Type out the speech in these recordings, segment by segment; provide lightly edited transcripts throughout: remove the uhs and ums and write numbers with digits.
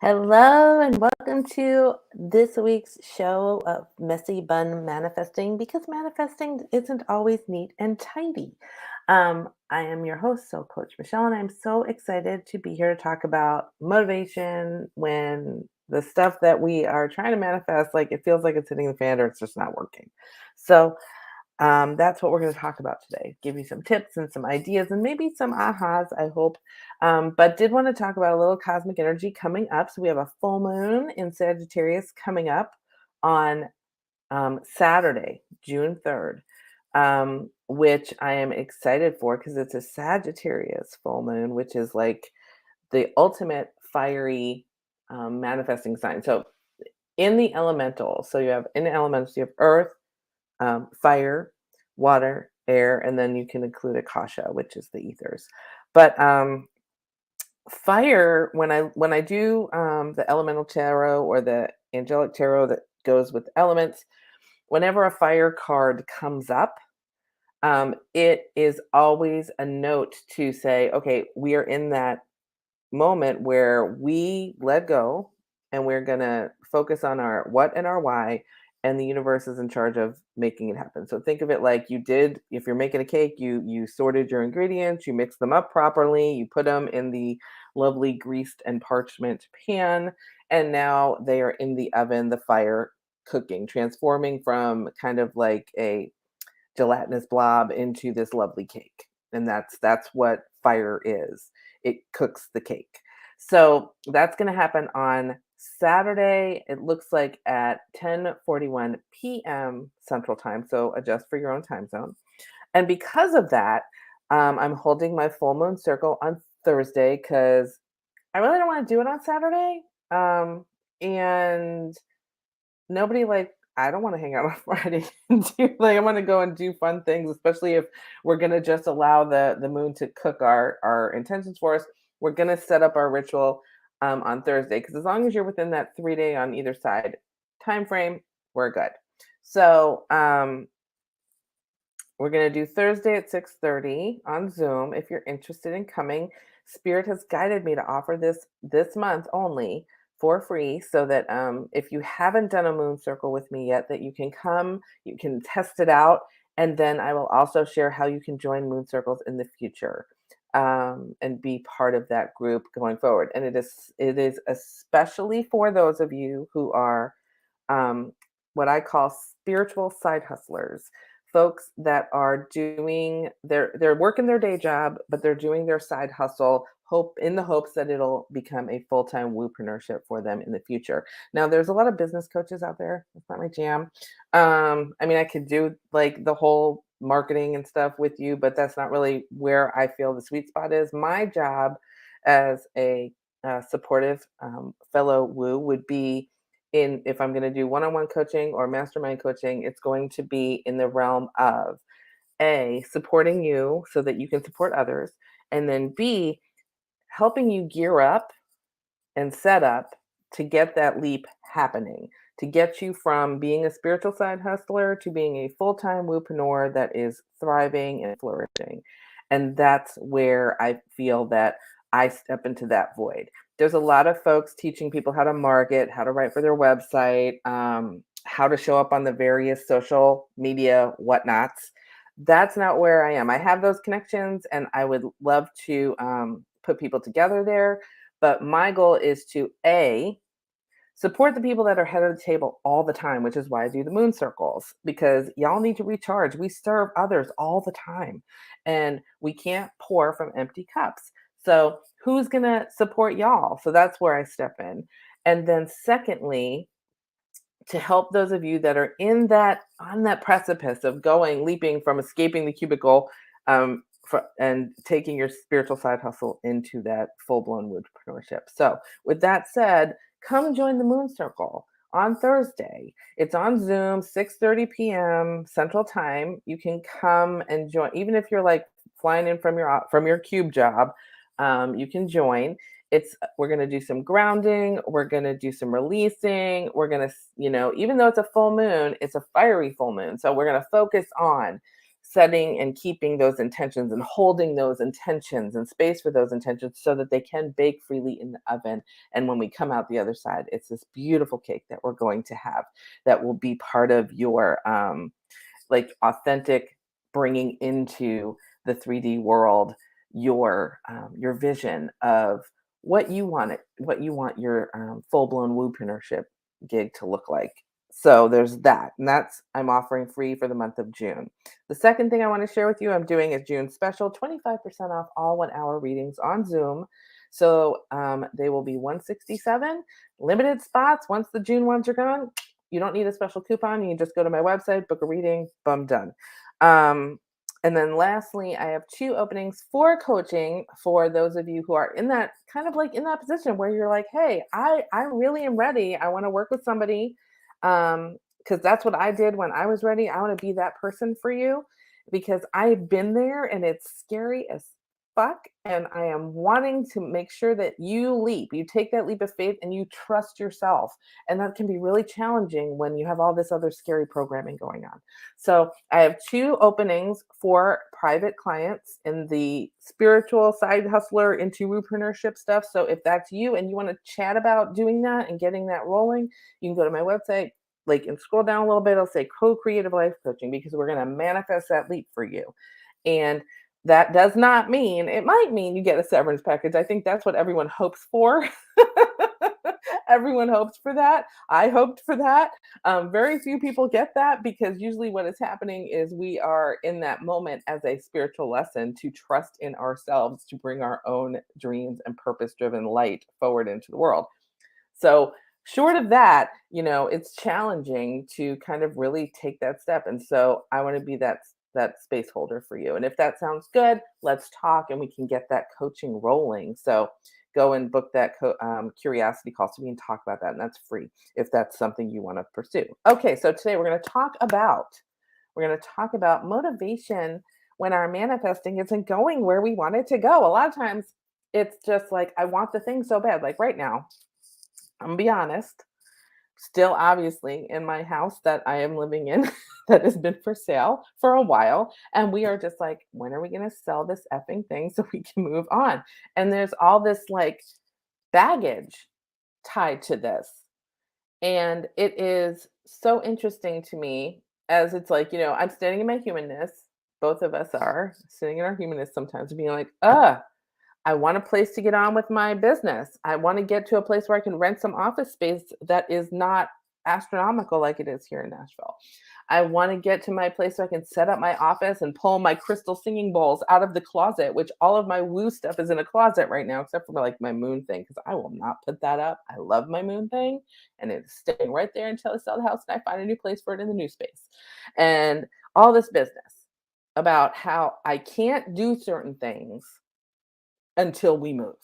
Hello and welcome to this week's show of Messy Bun Manifesting because manifesting isn't always neat and tidy. I am your host, Soul Coach Michelle, and I'm so excited to be here to talk about motivation when the stuff that we are trying to manifest, like it feels like it's hitting the fan or it's just not working. So, that's what we're going to talk about today. Give you some tips and some ideas and maybe some ahas, I hope. But did want to talk about a little cosmic energy coming up. So we have a full moon in Sagittarius coming up on Saturday, June 3rd, which I am excited for because it's a Sagittarius full moon, which is like the ultimate fiery manifesting sign. So in the elemental, so you have in the elementals, you have earth, fire, water, air, and then you can include akasha, which is the ethers. But fire, when I do the elemental tarot or the angelic tarot that goes with elements, whenever a fire card comes up, it is always a note to say, okay, we are in that moment where we let go and we're going to focus on our what and our why, and the universe is in charge of making it happen. So think of it like you did if you're making a cake, you sorted your ingredients, you mixed them up properly, you put them in the lovely greased and parchment pan, and now they are in the oven, the fire cooking, transforming from kind of like a gelatinous blob into this lovely cake. And that's what fire is. It cooks the cake. So that's going to happen on Saturday. It looks like at 10:41 p.m. Central Time. So adjust for your own time zone. And because of that, I'm holding my full moon circle on Thursday because I really don't want to do it on Saturday. And nobody like I don't want to hang out on Friday and do like I want to go and do fun things, especially if we're gonna just allow the moon to cook our intentions for us. We're gonna set up our ritual on Thursday because as long as you're within that 3 day on either side time frame, we're good. So we're gonna do Thursday at 6:30 on Zoom. If you're interested in coming, Spirit has guided me to offer this month only for free so that if you haven't done a moon circle with me yet, that you can come, you can test it out, and then I will also share how you can join moon circles in the future and be part of that group going forward. And it is especially for those of you who are um, what I call spiritual side hustlers, folks that are doing they're working their day job, but they're doing their side hustle hope in the hopes that it'll become a full-time woopreneurship for them in the future. Now there's a lot of business coaches out there. That's not my jam. I mean, I could do like the whole marketing and stuff with you, but that's not really where I feel the sweet spot is. My job as a supportive fellow woo would be in if I'm going to do one-on-one coaching or mastermind coaching, it's going to be in the realm of A, supporting you so that you can support others, and then B, helping you gear up and set up to get that leap happening, to get you from being a spiritual side hustler to being a full-time woopreneur that is thriving and flourishing. And that's where I feel that I step into that void. There's a lot of folks teaching people how to market, how to write for their website, how to show up on the various social media whatnots. That's not where I am. I have those connections and I would love to put people together there. But my goal is to A, support the people that are head of the table all the time, which is why I do the moon circles, because y'all need to recharge. We serve others all the time, and we can't pour from empty cups. So, who's going to support y'all? So, that's where I step in. And then, secondly, to help those of you that are in that on that precipice of going leaping from escaping the cubicle and taking your spiritual side hustle into that full-blown entrepreneurship. So with that said, come join the moon circle on Thursday. It's on Zoom, 6:30 p.m. Central Time. You can come and join, even if you're like flying in from your cube job. You can join. We're going to do some grounding, we're going to do some releasing, we're going to, even though it's a full moon, it's a fiery full moon, so we're going to focus on setting and keeping those intentions and holding those intentions and space for those intentions so that they can bake freely in the oven. And when we come out the other side, it's this beautiful cake that we're going to have that will be part of your like authentic bringing into the 3D world your vision of what you want your full-blown woopreneurship gig to look like. So there's that, and that's I'm offering free for the month of June. The second thing I want to share with you I'm doing a June special, 25% off all 1 hour readings on Zoom. So they will be 167 limited spots. Once the June ones are gone, you don't need a special coupon. You can just go to my website, book a reading, boom, done. Um, and then lastly, I have 2 openings for coaching for those of you who are in that kind of like in that position where you're like, hey, I really am ready. I want to work with somebody. Because that's what I did when I was ready. I want to be that person for you because I've been there and it's scary as fuck. And I am wanting to make sure that you take that leap of faith and you trust yourself. And that can be really challenging when you have all this other scary programming going on. So I have 2 openings for private clients in the spiritual side hustler into entrepreneurship stuff. So if that's you and you want to chat about doing that and getting that rolling, you can go to my website, like, and scroll down a little bit. It'll say co-creative life coaching because we're going to manifest that leap for you. And that does not mean, it might mean you get a severance package. I think that's what everyone hopes for. Everyone hopes for that. I hoped for that. Very few people get that because usually what is happening is we are in that moment as a spiritual lesson to trust in ourselves to bring our own dreams and purpose driven light forward into the world. So, short of that, it's challenging to kind of really take that step. And so I want to be that space holder for you. And if that sounds good, let's talk and we can get that coaching rolling. So go and book that curiosity call so we can talk about that. And that's free if that's something you want to pursue. Okay, so today we're going to talk about motivation when our manifesting isn't going where we want it to go. A lot of times it's just like, I want the thing so bad. Like right now, I'm gonna be honest, still obviously in my house that I am living in that has been for sale for a while. And we are just like, when are we going to sell this effing thing so we can move on? And there's all this like baggage tied to this. And it is so interesting to me as it's like, I'm standing in my humanness. Both of us are sitting in our humanness sometimes being like, I want a place to get on with my business. I want to get to a place where I can rent some office space that is not astronomical like it is here in Nashville. I want to get to my place so I can set up my office and pull my crystal singing bowls out of the closet, which all of my woo stuff is in a closet right now, except for like my moon thing, because I will not put that up. I love my moon thing and it's staying right there until I sell the house and I find a new place for it in the new space. And all this business about how I can't do certain things until we move.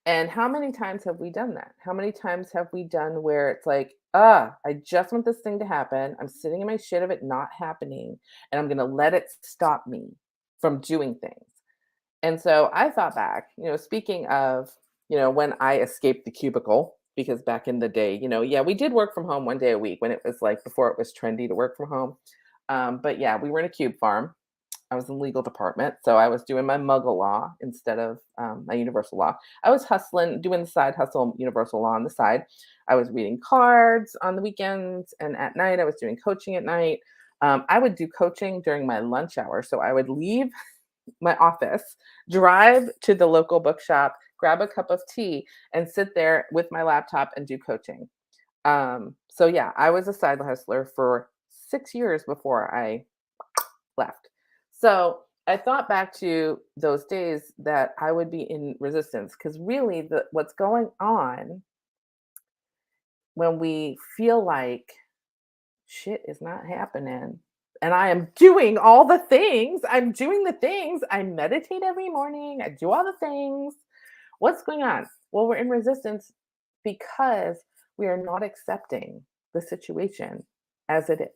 And how many times have we done that? How many times have we done where it's like, I just want this thing to happen. I'm sitting in my shit of it not happening, and I'm going to let it stop me from doing things. And so I thought back, speaking of, when I escaped the cubicle, because back in the day, yeah, we did work from home 1 day a week when it was like before it was trendy to work from home. But yeah, we were in a cube farm. I was in the legal department, so I was doing my muggle law instead of my universal law. I was hustling, doing the side hustle, universal law on the side. I was reading cards on the weekends, and at night I was doing coaching at night. I would do coaching during my lunch hour, so I would leave my office, drive to the local bookshop, grab a cup of tea, and sit there with my laptop and do coaching. So yeah, I was a side hustler for 6 years before I left. So I thought back to those days that I would be in resistance because really what's going on when we feel like shit is not happening and I am doing all the things, I'm doing the things, I meditate every morning, I do all the things. What's going on? Well, we're in resistance because we are not accepting the situation as it is.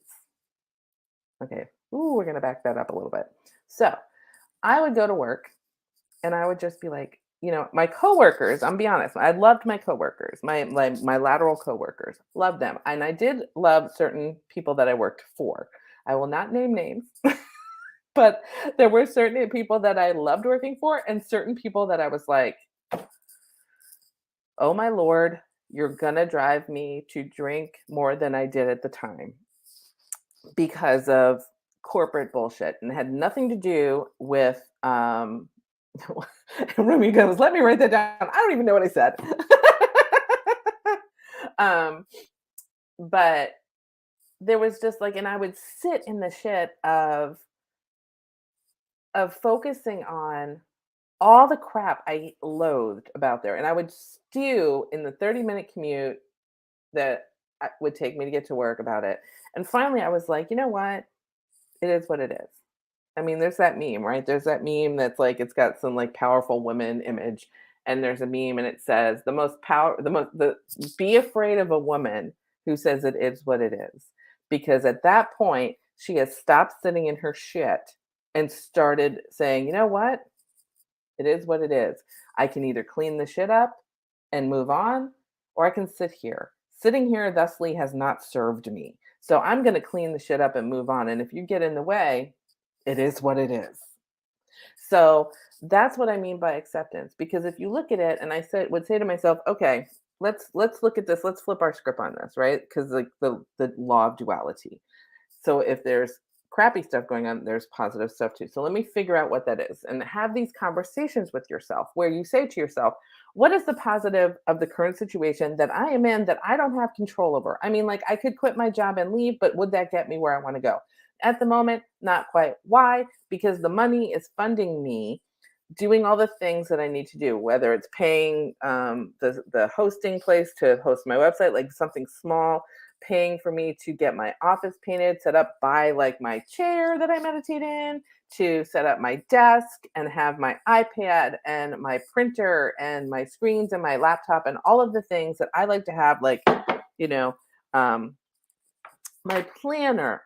Okay. Ooh, we're going to back that up a little bit. So I would go to work and I would just be like, my coworkers, I'm be honest, I loved my coworkers, my lateral coworkers, loved them. And I did love certain people that I worked for. I will not name names. But there were certain people that I loved working for and certain people that I was like, "Oh my lord, you're gonna drive me to drink more than I did at the time," because of corporate bullshit, and it had nothing to do with, Rumi goes, "Let me write that down." I don't even know what I said. Um, but there was just like and I would sit in the shit of focusing on all the crap I loathed about there, and I would stew in the 30-minute commute that would take me to get to work about it. And finally, I was like, you know what? It is what it is. I mean, there's that meme, right? There's that meme that's like it's got some like powerful woman image, and there's a meme and it says the be afraid of a woman who says it is what it is. Because at that point, she has stopped sitting in her shit and started saying, you know what? It is what it is. I can either clean the shit up and move on, or I can sit here. Sitting here thusly has not served me. So I'm going to clean the shit up and move on. And if you get in the way, it is what it is. So that's what I mean by acceptance. Because if you look at it, and I said would say to myself, okay, let's look at this. Let's flip our script on this, right? Because like the law of duality. So if there's crappy stuff going on, there's positive stuff too. So let me figure out what that is and have these conversations with yourself where you say to yourself, what is the positive of the current situation that I am in that I don't have control over? I mean, like I could quit my job and leave, but would that get me where I want to go? At the moment, not quite. Why? Because the money is funding me doing all the things that I need to do, whether it's paying the hosting place to host my website, like something small, paying for me to get my office painted, set up, buy like my chair that I meditate in, to set up my desk and have my iPad and my printer and my screens and my laptop and all of the things that I like to have, like, you know, um, my planner,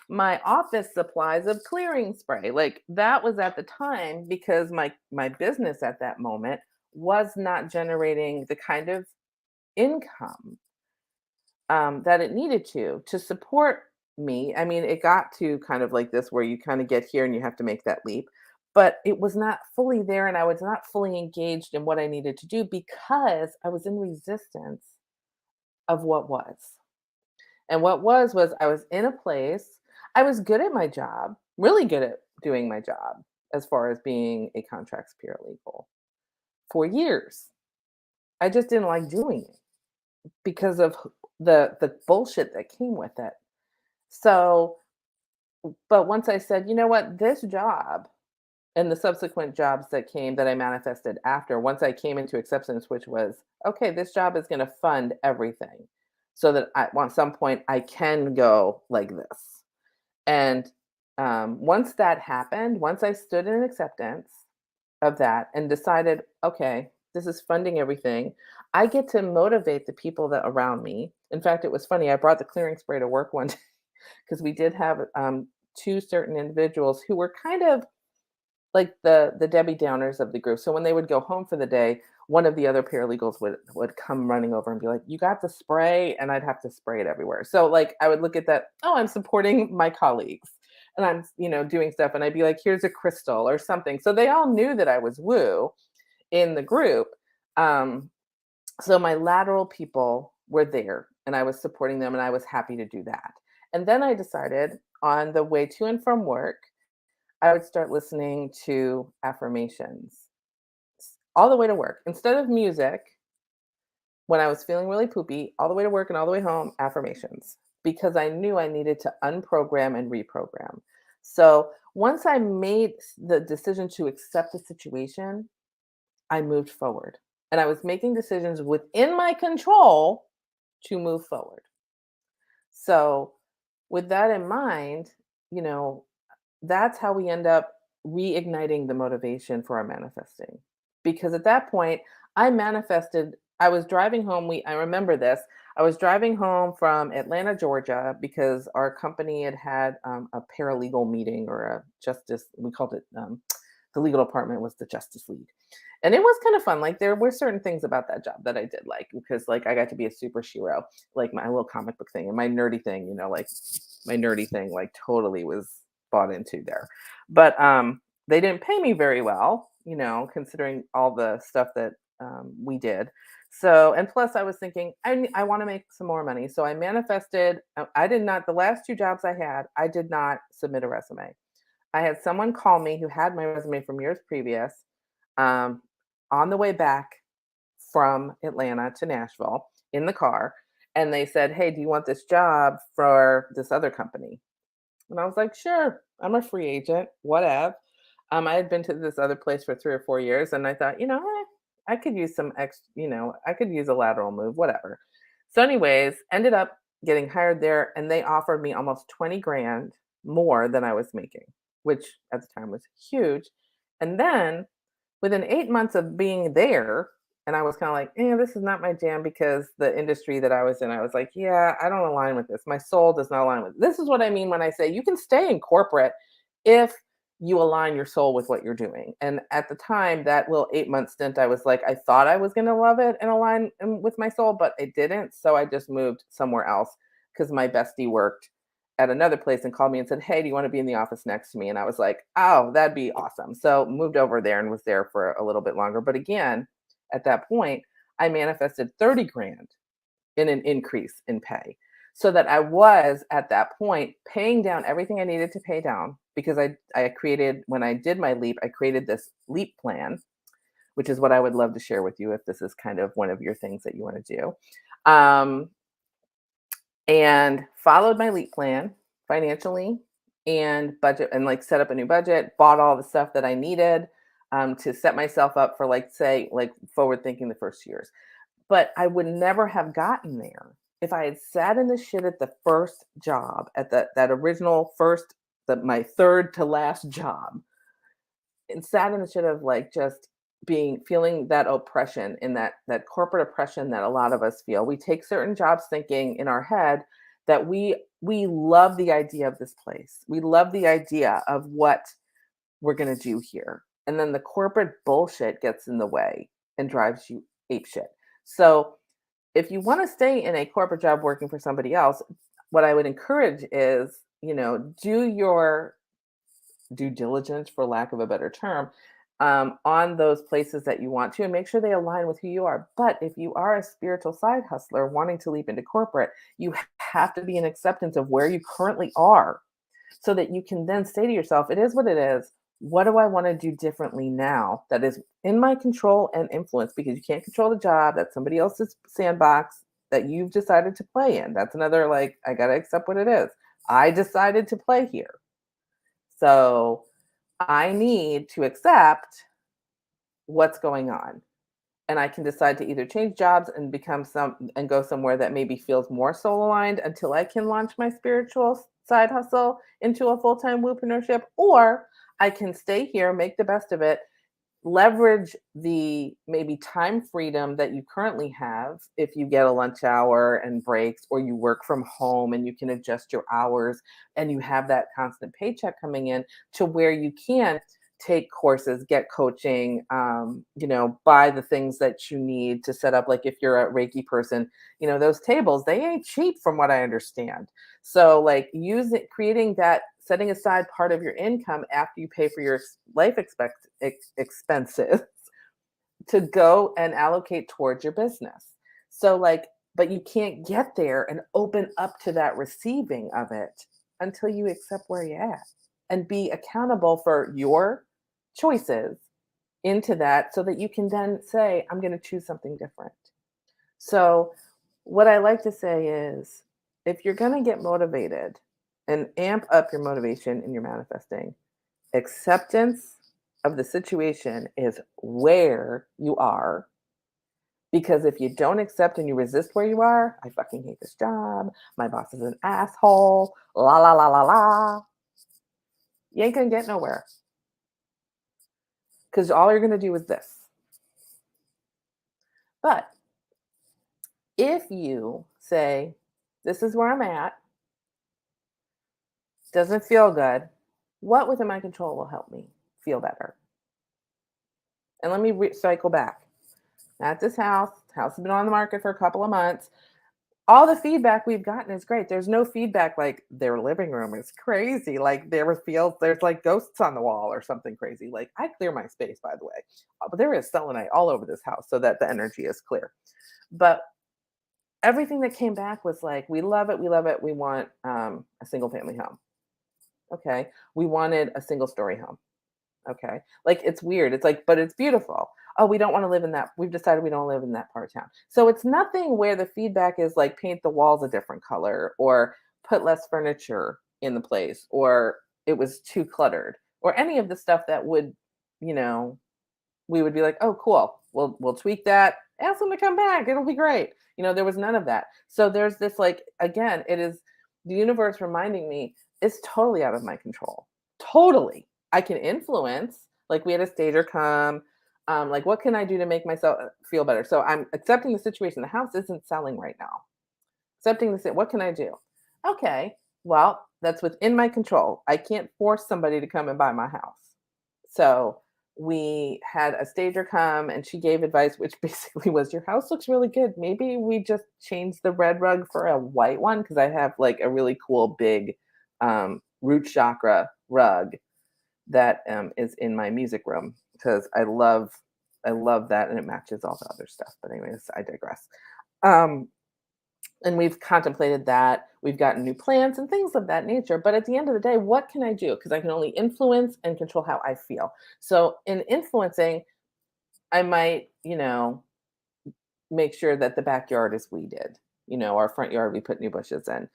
my office supplies of clearing spray. Like that was at the time because my business at that moment was not generating the kind of income that it needed to support me. I mean, it got to kind of like this where you kind of get here and you have to make that leap, but it was not fully there, and I was not fully engaged in what I needed to do because I was in resistance of what was. And what was I was in a place, I was good at my job, really good at doing my job as far as being a contracts paralegal for years. I just didn't like doing it because of the bullshit that came with it. So, but once I said, you know what, this job and the subsequent jobs that came that I manifested after, once I came into acceptance, which was, okay, this job is going to fund everything so that at some point I can go like this. And once that happened, once I stood in acceptance of that and decided, okay, this is funding everything, I get to motivate the people that around me. In fact, it was funny. I brought the clearing spray to work one day because we did have two certain individuals who were kind of like the Debbie Downers of the group. So when they would go home for the day, one of the other paralegals would come running over and be like, "You got the spray," and I'd have to spray it everywhere. So like I would look at that, oh, I'm supporting my colleagues. And I'm, doing stuff and I'd be like, here's a crystal or something. So they all knew that I was woo in the group. Um, so my lateral people were there and I was supporting them and I was happy to do that. And then I decided on the way to and from work, I would start listening to affirmations all the way to work. Instead of music, when I was feeling really poopy, all the way to work and all the way home, affirmations, because I knew I needed to unprogram and reprogram. So once I made the decision to accept the situation, I moved forward. And I was making decisions within my control to move forward. So, with that in mind, you know, that's how we end up reigniting the motivation for our manifesting. Because at that point, I manifested, I was driving home. I remember this. I was driving home from Atlanta, Georgia, because our company had had a paralegal meeting or a justice, we called it the legal department was the Justice League. And it was kind of fun. Like there were certain things about that job that I did like because like I got to be a superhero, like my little comic book thing and my nerdy thing, like my nerdy thing like totally was bought into there. But they didn't pay me very well, you know, considering all the stuff that we did. So, and plus I was thinking, I want to make some more money. So I manifested. I did not, the last two jobs I had, I did not submit a resume. I had someone call me who had my resume from years previous, um, on the way back from Atlanta to Nashville in the car. And they said, "Hey, do you want this job for this other company?" And I was like, "Sure, I'm a free agent, whatever." I had been to this other place for 3 or 4 years, and I thought, I could use some I could use a lateral move, whatever. So, anyways, ended up getting hired there, and they offered me almost 20 grand more than I was making, which at the time was huge. And then within 8 months of being there, and I was kind of like, this is not my jam because the industry that I was in, I was like, yeah, I don't align with this. My soul does not align with this. Is what I mean when I say you can stay in corporate if you align your soul with what you're doing. And at the time, that little 8 month stint, I was like, I thought I was going to love it and align with my soul, but it didn't. So I just moved somewhere else because my bestie worked at another place and called me and said, "Hey, do you want to be in the office next to me?" And I was like, "Oh, that'd be awesome." So moved over there and was there for a little bit longer. But again, at that point, I manifested 30 grand in an increase in pay so that I was at that point paying down everything I needed to pay down because I created, when I did my leap, I created this leap plan, which is what I would love to share with you if this is kind of one of your things that you want to do. Um, and followed my leap plan financially and budget and like set up a new budget, bought all the stuff that I needed to set myself up for, like, say, like forward thinking the first years. But I would never have gotten there if I had sat in the shit at the first job, at that original first, my third to last job, and sat in the shit of like just feeling that oppression, in that corporate oppression that a lot of us feel. We take certain jobs thinking in our head that we love the idea of this place. We love the idea of what we're going to do here. And then the corporate bullshit gets in the way and drives you apeshit. So if you want to stay in a corporate job working for somebody else, what I would encourage is, do your due diligence, for lack of a better term, on those places that you want to, and make sure they align with who you are. But if you are a spiritual side hustler wanting to leap into corporate, you have to be in acceptance of where you currently are so that you can then say to yourself, it is what it is. What do I want to do differently now that is in my control and influence? Because you can't control the job. That's somebody else's sandbox that you've decided to play in. That's another, like, I got to accept what it is. I decided to play here. So I need to accept what's going on. And I can decide to either change jobs and go somewhere that maybe feels more soul aligned until I can launch my spiritual side hustle into a full-time woopreneurship, or I can stay here, make the best of it, leverage the maybe time freedom that you currently have if you get a lunch hour and breaks, or you work from home and you can adjust your hours and you have that constant paycheck coming in, to where you can take courses, get coaching, buy the things that you need to set up. Like if you're a Reiki person, those tables, they ain't cheap from what I understand. So like creating that, setting aside part of your income after you pay for your life expenses to go and allocate towards your business. So like, but you can't get there and open up to that receiving of it until you accept where you're at and be accountable for your choices into that, so that you can then say, I'm going to choose something different. So what I like to say is, if you're going to get motivated and amp up your motivation in your manifesting, acceptance of the situation is where you are. Because if you don't accept and you resist where you are, I fucking hate this job, my boss is an asshole, la la la la la, you ain't gonna get nowhere. Because all you're gonna do is this. But if you say, this is where I'm at, doesn't feel good, what within my control will help me feel better? And let me cycle back. At this house has been on the market for a couple of months. all the feedback we've gotten is great. There's no feedback like their living room is crazy. Like there's like ghosts on the wall or something crazy. Like I clear my space, by the way, but there is selenite all over this house so that the energy is clear. But everything that came back was like, we love it, we love it. We want a single family home. Okay, we wanted a single story home. Okay. Like it's weird. It's like, but it's beautiful. Oh, we don't want to live in that. We've decided we don't live in that part of town. So it's nothing where the feedback is like paint the walls a different color or put less furniture in the place or it was too cluttered or any of the stuff that would, you know, we would be like, oh, cool. We'll tweak that. Ask them to come back. It'll be great. There was none of that. So there's this like again, it is the universe reminding me it's totally out of my control. Totally. I can influence. Like we had a stager come. Like what can I do to make myself feel better? So I'm accepting the situation. The house isn't selling right now. Accepting the what can I do? Okay. Well, that's within my control. I can't force somebody to come and buy my house. So we had a stager come and she gave advice, which basically was your house looks really good. Maybe we just change the red rug for a white one because I have like a really cool big root chakra rug that is in my music room because I love that and it matches all the other stuff. But anyways, I digress. Um, and we've contemplated that. We've gotten new plants and things of that nature. But at the end of the day, what can I do? Because I can only influence and control how I feel. So in influencing, I might, make sure that the backyard is weeded. Our front yard, we put new bushes in.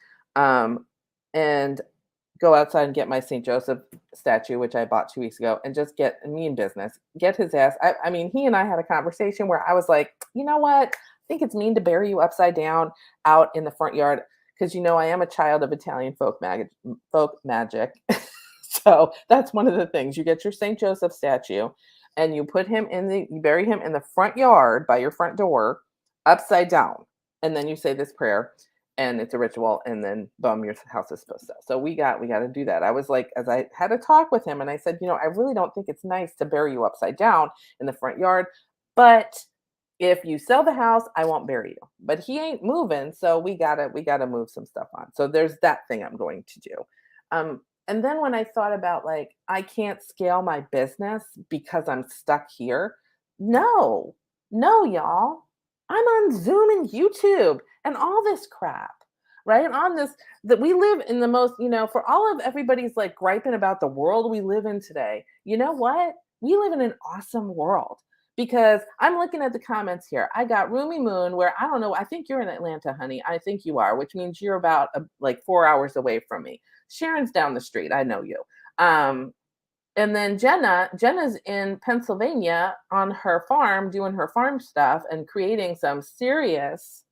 And go outside and get my St. Joseph statue, which I bought 2 weeks ago, and just get me in business. Get his ass. I mean, he and I had a conversation where I was like, you know what? I think it's mean to bury you upside down out in the front yard because I am a child of Italian folk magic. So that's one of the things. You get your St. Joseph statue and you bury him in the front yard by your front door upside down. And then you say this prayer and it's a ritual and then boom, your house is supposed to sell. So we got to do that. I was like, as I had a talk with him and I said, I really don't think it's nice to bury you upside down in the front yard, but if you sell the house, I won't bury you. But he ain't moving, so we gotta move some stuff on. So there's that thing I'm going to do. And then when I thought about like I can't scale my business because I'm stuck here, no, no, y'all. I'm on Zoom and YouTube and all this crap, right? On this that we live in the most, for all of everybody's like griping about the world we live in today. You know what? We live in an awesome world because I'm looking at the comments here. I got Roomy Moon, where I don't know. I think you're in Atlanta, honey. I think you are, which means you're about like 4 hours away from me. Sharon's down the street. I know you. And then Jenna's in Pennsylvania on her farm doing her farm stuff and creating some serious,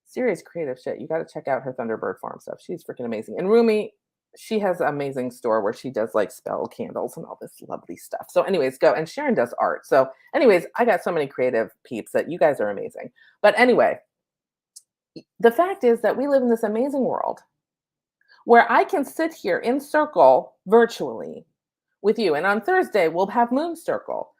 serious creative shit. You got to check out her Thunderbird Farm stuff. She's freaking amazing. And Rumi, she has an amazing store where she does like spell candles and all this lovely stuff. So, anyways, go. And Sharon does art. So, anyways, I got so many creative peeps that you guys are amazing. But anyway, the fact is that we live in this amazing world where I can sit here in circle virtually with you. And on Thursday, we'll have Moon Circle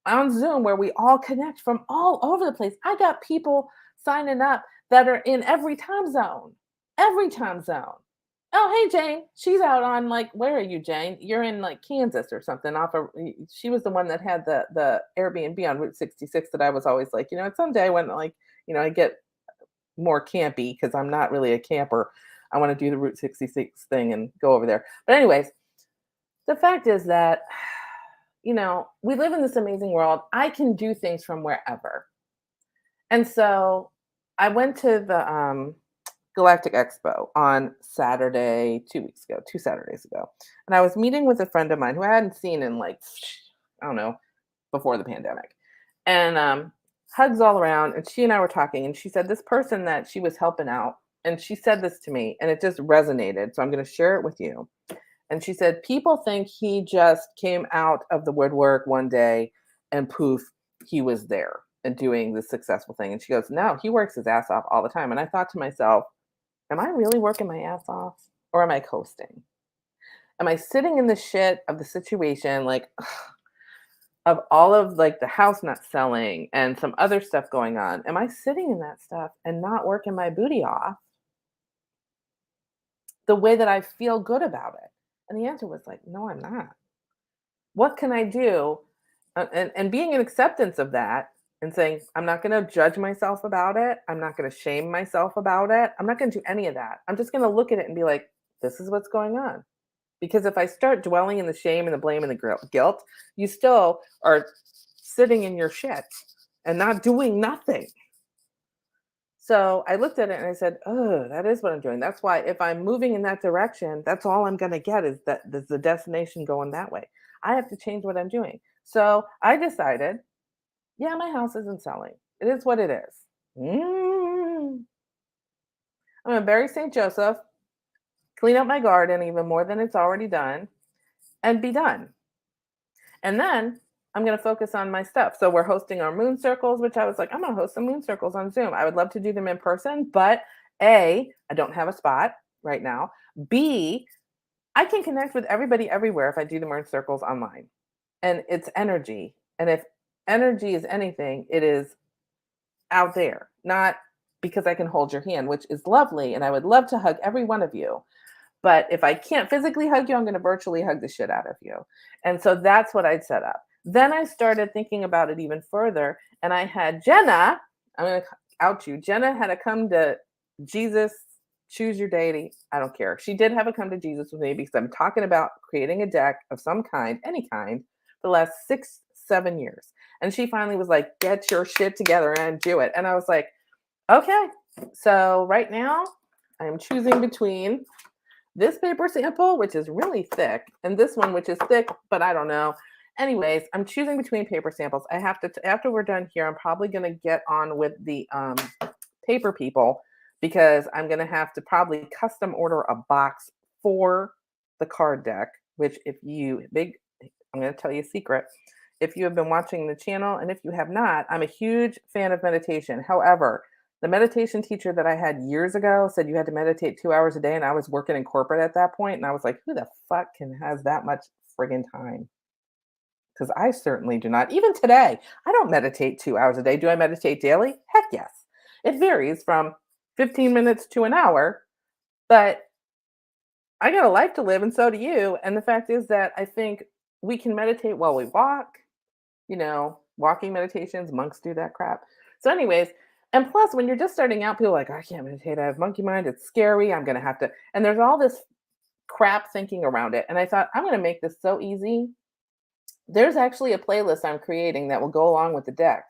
on Zoom where we all connect from all over the place. I got people signing up that are in every time zone. Every time zone. Oh, hey Jane. She's out on like, where are you, Jane? You're in like Kansas or something. She was the one that had the Airbnb on Route 66 that I was always like, someday when like, I get more campy because I'm not really a camper. I want to do the Route 66 thing and go over there. But anyways, the fact is that, we live in this amazing world. I can do things from wherever. And so I went to the Galactic Expo on Saturday, 2 weeks ago, 2 Saturdays ago. And I was meeting with a friend of mine who I hadn't seen in like, I don't know, before the pandemic. And hugs all around. And she and I were talking. And she said this person that she was helping out, and she said this to me, and it just resonated. So I'm going to share it with you. And she said, people think he just came out of the woodwork one day and poof, he was there and doing this successful thing. And she goes, no, he works his ass off all the time. And I thought to myself, am I really working my ass off or am I coasting? Am I sitting in the shit of the situation like, ugh, of all of like the house not selling and some other stuff going on, am I sitting in that stuff and not working my booty off the way that I feel good about it? And the answer was like, no, I'm not. What can I do? And being in acceptance of that and saying, I'm not going to judge myself about it. I'm not going to shame myself about it. I'm not going to do any of that. I'm just going to look at it and be like, this is what's going on. Because if I start dwelling in the shame and the blame and the guilt, you still are sitting in your shit and not doing nothing. So I looked at it and I said, oh, that is what I'm doing. That's why if I'm moving in that direction, that's all I'm going to get is that there's the destination going that way. I have to change what I'm doing. So I decided, yeah, my house isn't selling. It is what it is. Mm. I'm going to bury St. Joseph, clean up my garden even more than it's already done, and be done. And then I'm going to focus on my stuff. So we're hosting our moon circles, which I was like, I'm going to host some moon circles on Zoom. I would love to do them in person, but A, I don't have a spot right now. B, I can connect with everybody everywhere if I do the moon circles online. And it's energy. And if energy is anything, it is out there, not because I can hold your hand, which is lovely. And I would love to hug every one of you. But if I can't physically hug you, I'm going to virtually hug the shit out of you. And so that's what I'd set up. Then I started thinking about it even further. And I had Jenna, I'm going to out you. Jenna had to come to Jesus, choose your deity. I don't care. She did have a come to Jesus with me because I'm talking about creating a deck of some kind, any kind, for the last 6, 7 years. And she finally was like, get your shit together and do it. And I was like, okay. So right now I'm choosing between this paper sample, which is really thick, and this one, which is thick, but I don't know. Anyways, I'm choosing between paper samples. I have to, after we're done here, I'm probably going to get on with the paper people because I'm going to have to probably custom order a box for the card deck, which if you, I'm going to tell you a secret. If you have been watching the channel, and if you have not, I'm a huge fan of meditation. However, the meditation teacher that I had years ago said you had to meditate 2 hours a day, and I was working in corporate at that point, and I was like, who the fuck has that much friggin' time? Because I certainly do not. Even today, I don't meditate 2 hours a day. Do I meditate daily? Heck yes. It varies from 15 minutes to an hour, but I got a life to live, and so do you. And the fact is that I think we can meditate while we walk, walking meditations, monks do that crap. So, anyways, and plus, when you're just starting out, people are like, I can't meditate. I have monkey mind. It's scary. I'm going to have to. And there's all this crap thinking around it. And I thought, I'm going to make this so easy. There's actually a playlist I'm creating that will go along with the deck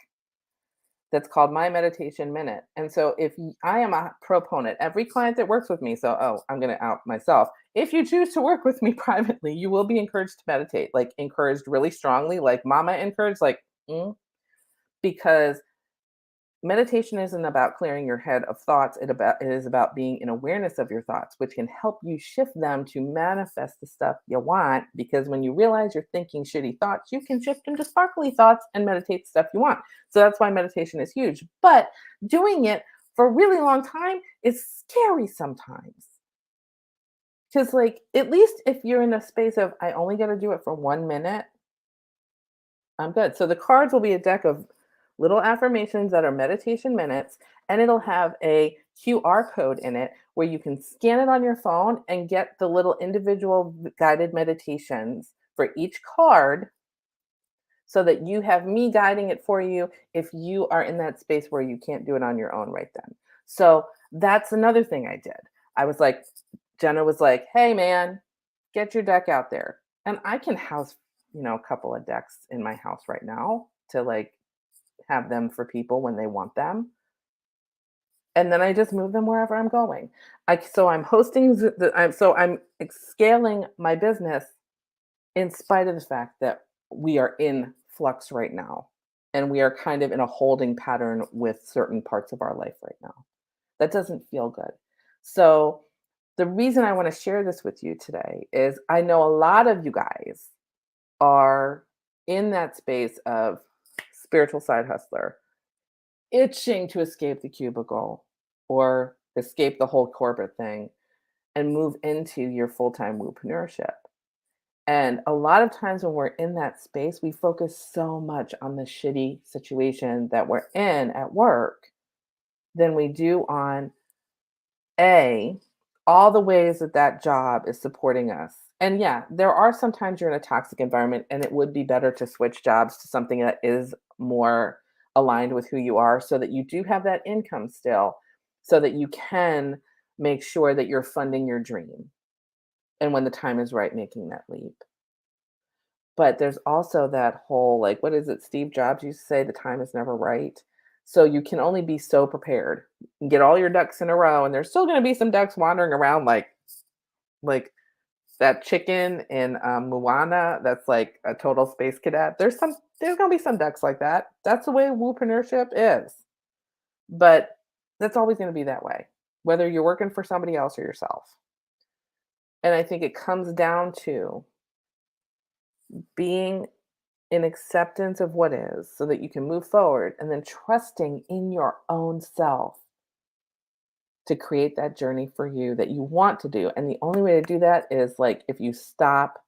that's called My Meditation Minute. And so, I am a proponent, every client that works with me, so, I'm going to out myself. If you choose to work with me privately, you will be encouraged to meditate, like encouraged really strongly, like mama encouraged, like, because meditation isn't about clearing your head of thoughts. It is about being in awareness of your thoughts, which can help you shift them to manifest the stuff you want. Because when you realize you're thinking shitty thoughts, you can shift them to sparkly thoughts and meditate the stuff you want. So that's why meditation is huge. But doing it for a really long time is scary sometimes. Because, like, at least if you're in a space of, I only got to do it for 1 minute, I'm good. So the cards will be a deck of little affirmations that are meditation minutes, and it'll have a QR code in it where you can scan it on your phone and get the little individual guided meditations for each card so that you have me guiding it for you if you are in that space where you can't do it on your own right then. So that's another thing I did. I was like, Jenna was like, hey man, get your deck out there. And I can house, a couple of decks in my house right now to like have them for people when they want them. And then I just move them wherever I'm going. So I'm hosting, I'm scaling my business in spite of the fact that we are in flux right now. And we are kind of in a holding pattern with certain parts of our life right now. That doesn't feel good. So the reason I want to share this with you today is I know a lot of you guys are in that space of spiritual side hustler, itching to escape the cubicle or escape the whole corporate thing and move into your full-time entrepreneurship. And a lot of times when we're in that space, we focus so much on the shitty situation that we're in at work than we do on A, all the ways that that job is supporting us. And yeah, there are sometimes you're in a toxic environment and it would be better to switch jobs to something that is more aligned with who you are so that you do have that income still, so that you can make sure that you're funding your dream. And when the time is right, making that leap. But there's also that whole, like, what is it? Steve Jobs used to say, the time is never right. So you can only be so prepared. You get all your ducks in a row, and there's still going to be some ducks wandering around, like that chicken in Moana. That's like a total space cadet. There's going to be some ducks like that. That's the way woopreneurship is. But that's always going to be that way, whether you're working for somebody else or yourself. And I think it comes down to being in acceptance of what is so that you can move forward and then trusting in your own self to create that journey for you that you want to do. And the only way to do that is like if you stop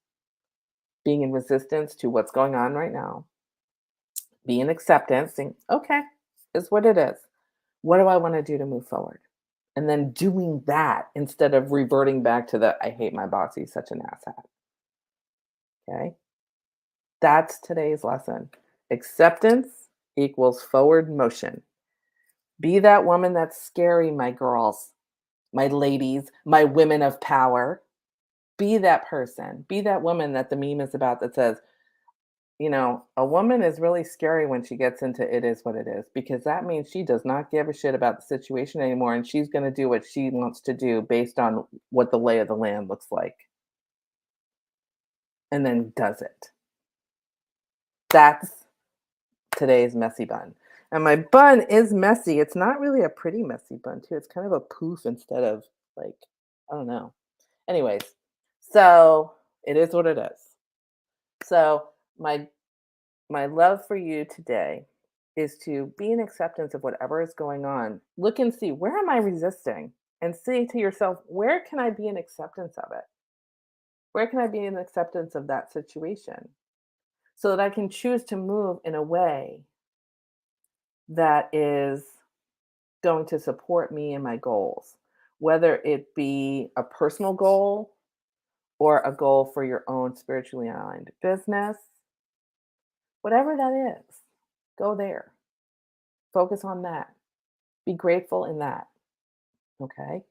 being in resistance to what's going on right now, be in acceptance, saying, okay, is what it is. What do I want to do to move forward? And then doing that instead of reverting back to the I hate my boss, he's such an asshat. Okay. That's today's lesson. Acceptance equals forward motion. Be that woman that's scary, my girls, my ladies, my women of power. Be that person. Be that woman that the meme is about that says, a woman is really scary when she gets into it is what it is, because that means she does not give a shit about the situation anymore and she's going to do what she wants to do based on what the lay of the land looks like and then does it. That's today's messy bun. And my bun is messy. It's not really a pretty messy bun, too. It's kind of a poof instead of like, I don't know. Anyways, so it is what it is. So my love for you today is to be in acceptance of whatever is going on. Look and see, where am I resisting? And say to yourself, where can I be in acceptance of it? Where can I be in acceptance of that situation so that I can choose to move in a way that is going to support me and my goals, whether it be a personal goal or a goal for your own spiritually aligned business, whatever that is, go there. Focus on that. Be grateful in that. Okay.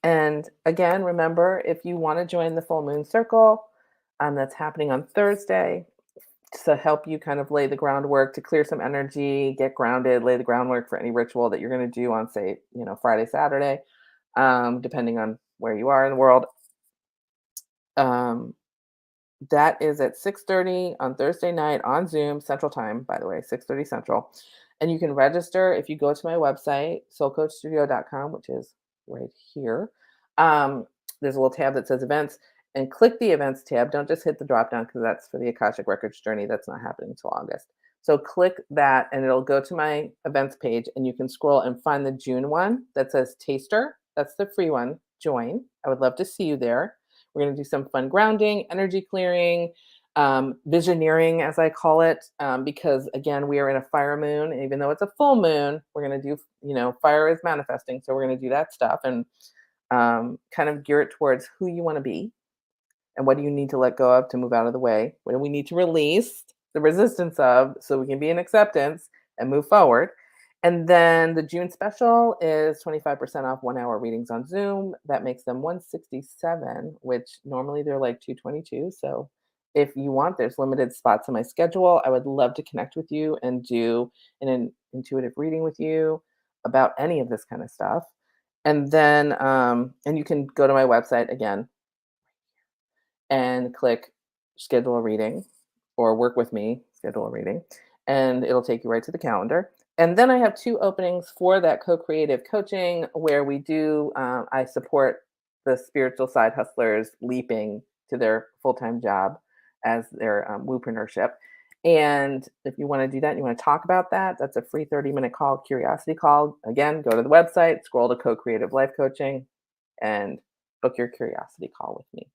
And again, remember if you want to join the full moon circle, that's happening on Thursday to help you kind of lay the groundwork to clear some energy, get grounded, lay the groundwork for any ritual that you're going to do on, say, Friday, Saturday, depending on where you are in the world. Um, that is at 6:30 on Thursday night on Zoom, Central Time, by the way, 6:30 Central. And you can register if you go to my website, soulcoachstudio.com, which is right here. There's a little tab that says events and click the events tab. Don't just hit the drop down because that's for the Akashic Records journey. That's not happening until August. So click that and it'll go to my events page and you can scroll and find the June one that says taster. That's the free one. Join. I would love to see you there. We're going to do some fun grounding, energy clearing, visioneering, as I call it, because again, we are in a fire moon. And even though it's a full moon, we're going to do, fire is manifesting. So we're going to do that stuff and kind of gear it towards who you want to be and what do you need to let go of to move out of the way. What do we need to release the resistance of so we can be in acceptance and move forward. And then the June special is 25% off 1 hour readings on Zoom. That makes them 167, which normally they're like 222. So if you want, there's limited spots on my schedule. I would love to connect with you and do an intuitive reading with you about any of this kind of stuff. And then, and you can go to my website again and click schedule a reading or work with me, schedule a reading, and it'll take you right to the calendar. And then I have 2 openings for that co-creative coaching where I support the spiritual side hustlers leaping to their full-time job as their woopreneurship. And if you want to do that, you want to talk about that, that's a free 30-minute call, curiosity call. Again, go to the website, scroll to co-creative life coaching and book your curiosity call with me.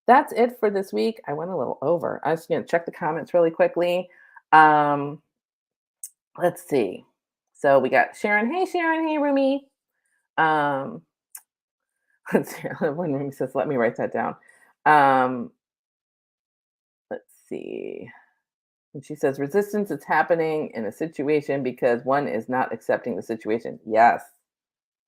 that's it for this week. I went a little over. I was going to check the comments really quickly. Um, let's see. So we got Sharon. Hey, Sharon. Hey, Rumi. Um, let's see. When Rumi says, let me write that down. Um, let's see. And she says, resistance is happening in a situation because one is not accepting the situation. Yes.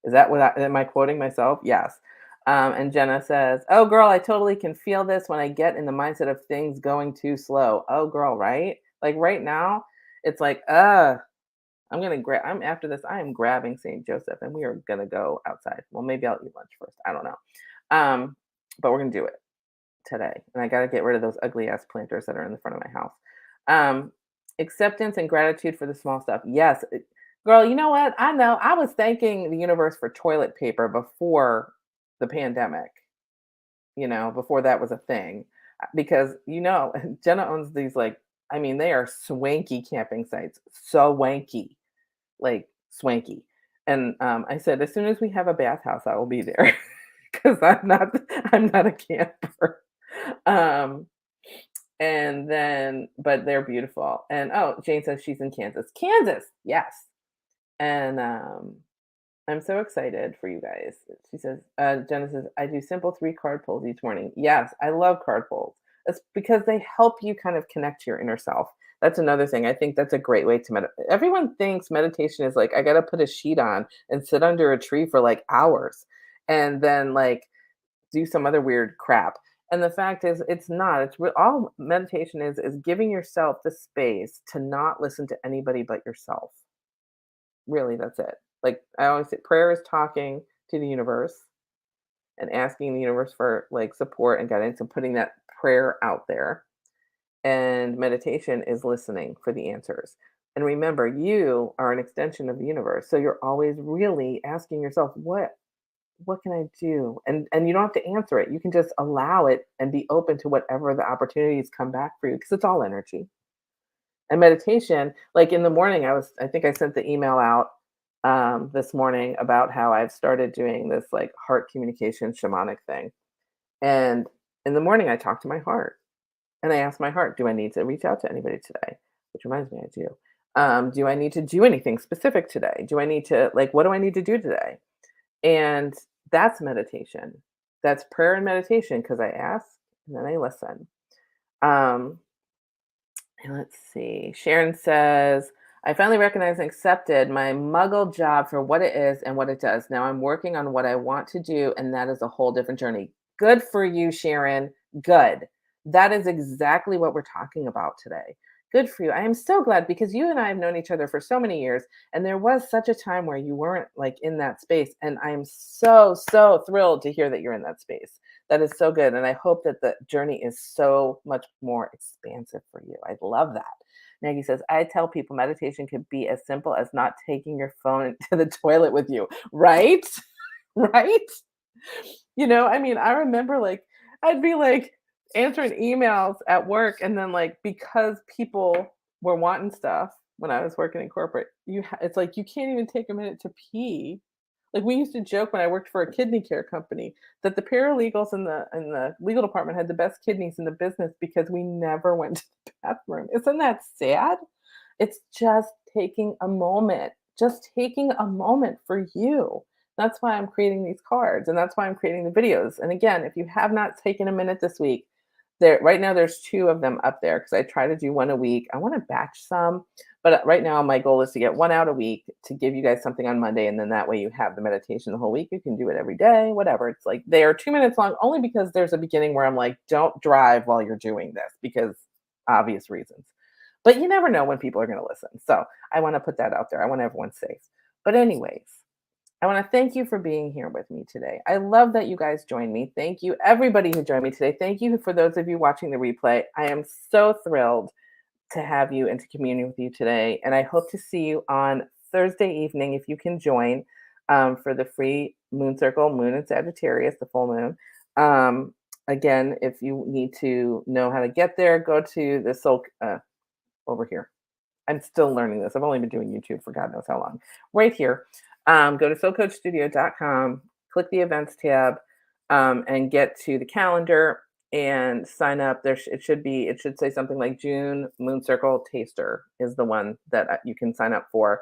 Is that what am I quoting myself? Yes. And Jenna says, oh, girl, I totally can feel this when I get in the mindset of things going too slow. Oh, girl, right? Like right now, it's like, I'm after this, I am grabbing St. Joseph and we are going to go outside. Well, maybe I'll eat lunch first. I don't know. Um, but we're going to do it today. And I got to get rid of those ugly ass planters that are in the front of my house. Um, acceptance and gratitude for the small stuff. Yes. Girl, you know what? I know. I was thanking the universe for toilet paper before the pandemic, before that was a thing. Because, Jenna owns these like, I mean, they are swanky camping sites. So wanky, like swanky. And I said, as soon as we have a bathhouse, I will be there because I'm not a camper. Um, and then, but they're beautiful. And oh, Jane says she's in Kansas. Kansas, yes. And I'm so excited for you guys. She says, Jenna says, I do simple 3 card pulls each morning. Yes, I love card pulls. It's because they help you kind of connect to your inner self. That's another thing. I think that's a great way to meditate. Everyone thinks meditation is like, I got to put a sheet on and sit under a tree for like hours and then like do some other weird crap. And the fact is, it's not. All meditation is giving yourself the space to not listen to anybody but yourself. Really, that's it. Like I always say, prayer is talking to the universe and asking the universe for like support and guidance and putting that prayer out there. And meditation is listening for the answers. And remember, you are an extension of the universe. So you're always really asking yourself, what can I do? And you don't have to answer it. You can just allow it and be open to whatever the opportunities come back for you because it's all energy. And meditation, like in the morning, I think I sent the email out this morning about how I've started doing this like heart communication shamanic thing. And in the morning, I talk to my heart and I ask my heart, do I need to reach out to anybody today? Which reminds me, I do. Do I need to do anything specific today? Do I need to, like, what do I need to do today? And that's meditation. That's prayer and meditation because I ask and then I listen. Um, And let's see. Sharon says, I finally recognized and accepted my muggle job for what it is and what it does. Now I'm working on what I want to do, and that is a whole different journey. Good for you, Sharon. Good. That is exactly what we're talking about today. Good for you. I am so glad because you and I have known each other for so many years, and there was such a time where you weren't like in that space. And I am so, so thrilled to hear that you're in that space. That is so good. And I hope that the journey is so much more expansive for you. I love that. Maggie says, I tell people meditation could be as simple as not taking your phone to the toilet with you. Right? Right? I mean, I remember like I'd be like answering emails at work, and then like because people were wanting stuff when I was working in corporate, it's like you can't even take a minute to pee. Like we used to joke when I worked for a kidney care company that the paralegals in the legal department had the best kidneys in the business because we never went to the bathroom. Isn't that sad? It's just taking a moment for you. That's why I'm creating these cards and that's why I'm creating the videos. And again, if you have not taken a minute this week, there right now there's 2 of them up there because I try to do one a week. I want to batch some, but right now my goal is to get one out a week to give you guys something on Monday, and then that way you have the meditation the whole week. You can do it every day, whatever. It's like they are 2 minutes long only because there's a beginning where I'm like, don't drive while you're doing this because obvious reasons. But you never know when people are going to listen. So I want to put that out there. I want everyone safe. But anyways, I want to thank you for being here with me today. I love that you guys joined me. Thank you, everybody who joined me today. Thank you for those of you watching the replay. I am so thrilled to have you and to commune with you today. And I hope to see you on Thursday evening if you can join for the free moon circle, moon in Sagittarius, the full moon. Again, if you need to know how to get there, go to the soul over here. I'm still learning this. I've only been doing YouTube for God knows how long. Right here. Go to soulcoachstudio.com, click the events tab, and get to the calendar. and sign up. It should say something like June Moon Circle Taster is the one that you can sign up for,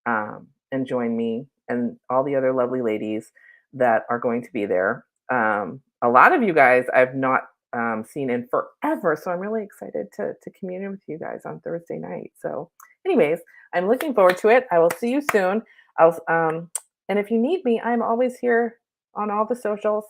and join me and all the other lovely ladies that are going to be there. A lot of you guys I've not seen in forever, so I'm really excited to commune with you guys on Thursday night. So, anyways, I'm looking forward to it. I will see you soon. I'll and if you need me, I'm always here on all the socials.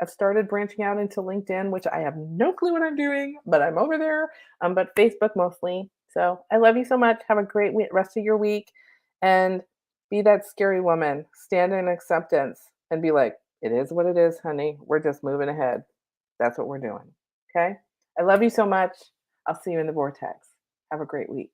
I've started branching out into LinkedIn, which I have no clue what I'm doing, but I'm over there. But Facebook mostly. So I love you so much. Have a great rest of your week, and be that scary woman. Stand in acceptance and be like, "It is what it is, honey. We're just moving ahead. That's what we're doing." Okay. I love you so much. I'll see you in the vortex. Have a great week.